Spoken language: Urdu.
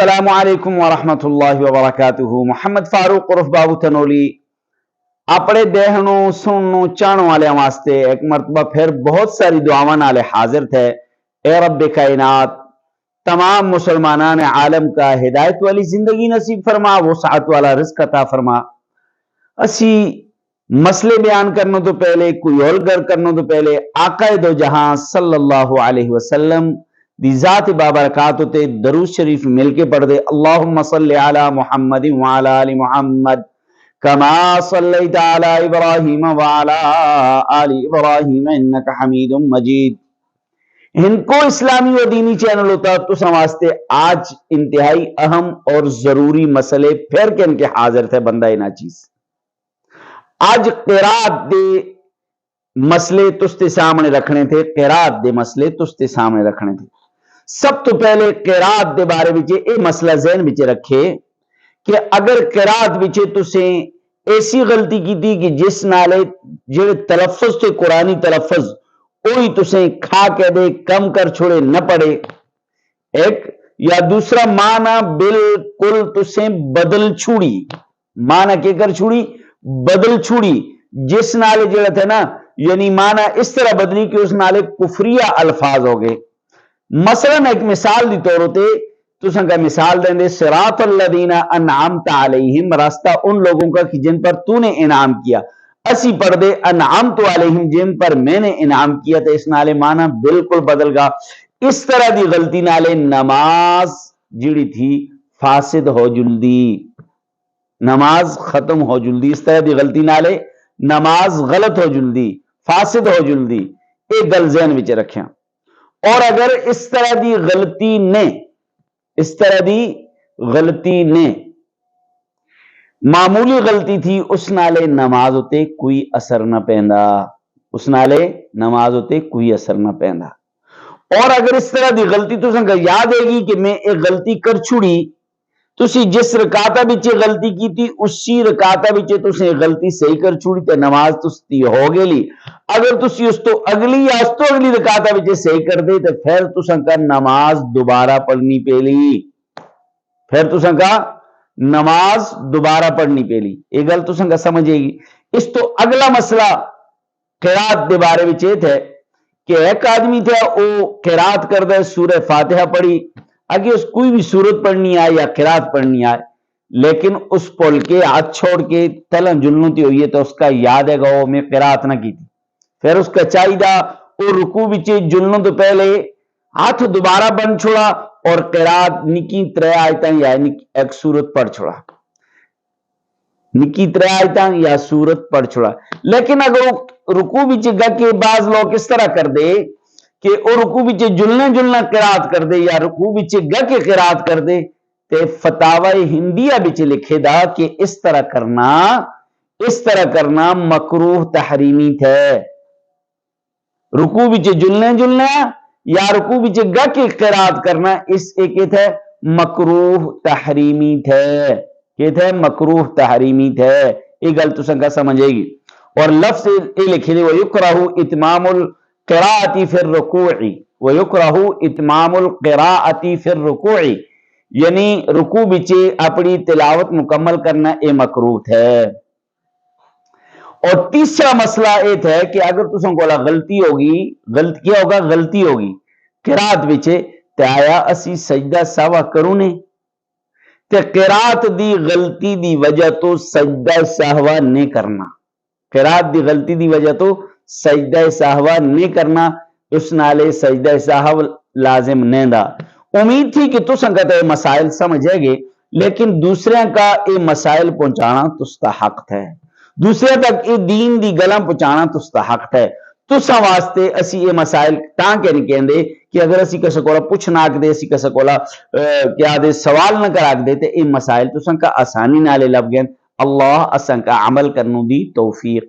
السلام علیکم ورحمۃ اللہ وبرکاتہ۔ محمد فاروق عرف بابو تنولی اپنے دیکھنو سننو چانو والے واسطے ایک مرتبہ پھر بہت ساری دعاواں نالے حاضر تھے۔ اے رب کائنات، تمام مسلمانان عالم کا ہدایت والی زندگی نصیب فرما، وسعت والا رزق عطا فرما۔ اسی مسئلے بیان کرنے تو پہلے، کوئی اور گر کرنے تو پہلے آقا دو جہاں صلی اللہ علیہ وسلم دی ذات بابرکات تے درود شریف مل کے پڑھ دے۔ اللہم صلی علی محمد وعلی آل محمد کما صلیت علی ابراہیم وعلی آل ابراہیم انکا حمید مجید۔ ان کو اسلامی و دینی چینل ہوتا تو سماستے آج انتہائی اہم اور ضروری مسئلے پھر کے ان کے حاضر تھے بندہ نا چیز۔ آج قرات دے مسئلے تستے سامنے رکھنے تھے، قرات دے مسئلے تستے سامنے رکھنے تھے۔ سب تو پہلے قرات دے بارے بچے اے مسئلہ ذہن بچے رکھے کہ اگر قرات بچے تسیں ایسی غلطی کی تھی کہ جس نالے جو تلفظ تھے قرآنی تلفظ اوہی تسیں کھا کے دے، کم کر چھوڑے نہ پڑے، ایک یا دوسرا معنی بالکل تسیں بدل چھوڑی، معنی کے کر چھوڑی بدل چھوڑی، جس نالے جو تھے نا یعنی معنی اس طرح بدلی کہ اس نالے کفریہ الفاظ ہو گئے۔ مثلا ایک مثال دی طور ہوتے تو سنگا مثال دیں دے صراط الذین انعامت علیہم، راستہ ان لوگوں کا کہ جن پر تو نے انعام کیا۔ اسی پڑھ دے انعامت علیہم، جن پر میں نے انعام کیا، تو اس نالے معنی بالکل بدل گا۔ اس طرح دی غلطی نالے نماز جڑی تھی فاسد ہو جلدی، نماز ختم ہو جلدی۔ اس طرح دی غلطی نالے نماز غلط ہو جلدی، فاسد ہو جلدی، ایک گل ذہن وچ رکھیں۔ اور اگر اس طرح دی غلطی نے معمولی غلطی تھی، اس نالے نماز ہوتے کوئی اثر نہ پیندا، اس نالے نماز ہوتے کوئی اثر نہ پیندا۔ اور اگر اس طرح دی غلطی تو سنگا یاد ہے گی کہ میں ایک غلطی کر چھوڑی، تسی جس رکعتہ بچے غلطی کی تھی اسی رکعتہ بچے تسی غلطی صحیح کر چھوڑی تے نماز تسی ہو گئی۔ اگر تسی اس تو اگلی یا اس تو اگلی رکعتہ بچے صحیح کر دے تو پھر تساں کا نماز دوبارہ پڑھنی پیلی، پھر تساں کا نماز دوبارہ پڑھنی پیلی۔ یہ گل تساں کا سمجھے گی۔ اس تو اگلا مسئلہ قرات دے بارے بچے تھے کہ ایک آدمی تھا وہ قرات کر دے، سورہ فاتحہ پڑھی، اگر اس کوئی بھی سورت پڑھنی آئے یا قرات پڑھنی آئے، لیکن اس پل کے ہاتھ چھوڑ کے تلن جلنوں تی ہوئی ہے تو اس کا یاد ہے گا وہ میں قرات نہ کی تھی، پھر اس کا چاہیدہ وہ رکوع بچے جلنوں تو پہلے ہاتھ دوبارہ بن چھوڑا اور قرات نکی ترے آیتاں یا ایک سورت پڑھ چھوڑا، نکی ترے آیتاں یا سورت پڑھ چھوڑا۔ لیکن اگر وہ رکوع بچے گا کہ بعض لوگ اس طرح کر دے کہ وہ رکوع بچے جلنا قرات کر دے یا رکوع بچے گا کے قرات کر دے، تے فتاوی ہندیہ بچے لکھے دا کہ اس طرح کرنا مکروہ تحریمی تھے۔ رکوع بچے جلنا یا رکوع بچے گا کے قرات کرنا اس ایک تھے مکروہ تحریمی تھے، کہ تھے مکروہ تحریمی تھے۔ یہ گل تو سنگا سمجھے گی۔ اور لفظ یہ لکھے دے وَيُكْرَهُ إِتْمَامُ الْقِرَاءَةِ فِي الرُّكُوعِ، وَيُكْرَهُ إِتْمَامُ الْقِرَاءَةِ فِي الرُّكُوعِ، یعنی رکوع بچے اپنی تلاوت مکمل کرنا اے مکروہ ہے۔ اور تیسرا مسئلہ یہ تھا کہ اگر تسوں کو غلطی ہوگی، کیا ہوگا؟ غلطی ہوگی قرات بچے تے آیا اسی سجدہ سہوا کروں نے تے قرات دی غلطی دی وجہ تو سجدہ سہوا نہیں کرنا، قرات دی غلطی دی وجہ تو سجدہ سہوا نہیں کرنا، اس نالے سجدہ سہو لازم نہیں دا۔ امید تھی کہ تساں کا یہ مسائل سمجھے گے، لیکن دوسرے کا یہ مسائل پہنچانا تستحق ہے، دوسرے تک یہ دین دی گلاں پہنچانا تستحق ہے۔ تساں واسطے اسی یہ مسائل تاں کہ نہیں کہندے کہ اگر اسی کسے کولا پوچھ نہ آکھ دے، اسی کسے کولا کیا دے سوال نہ کر آکھ دے تے یہ مسائل تساں کا آسانی نالے لب گئے۔ اللہ اساں کا عمل کرنوں دی توفیق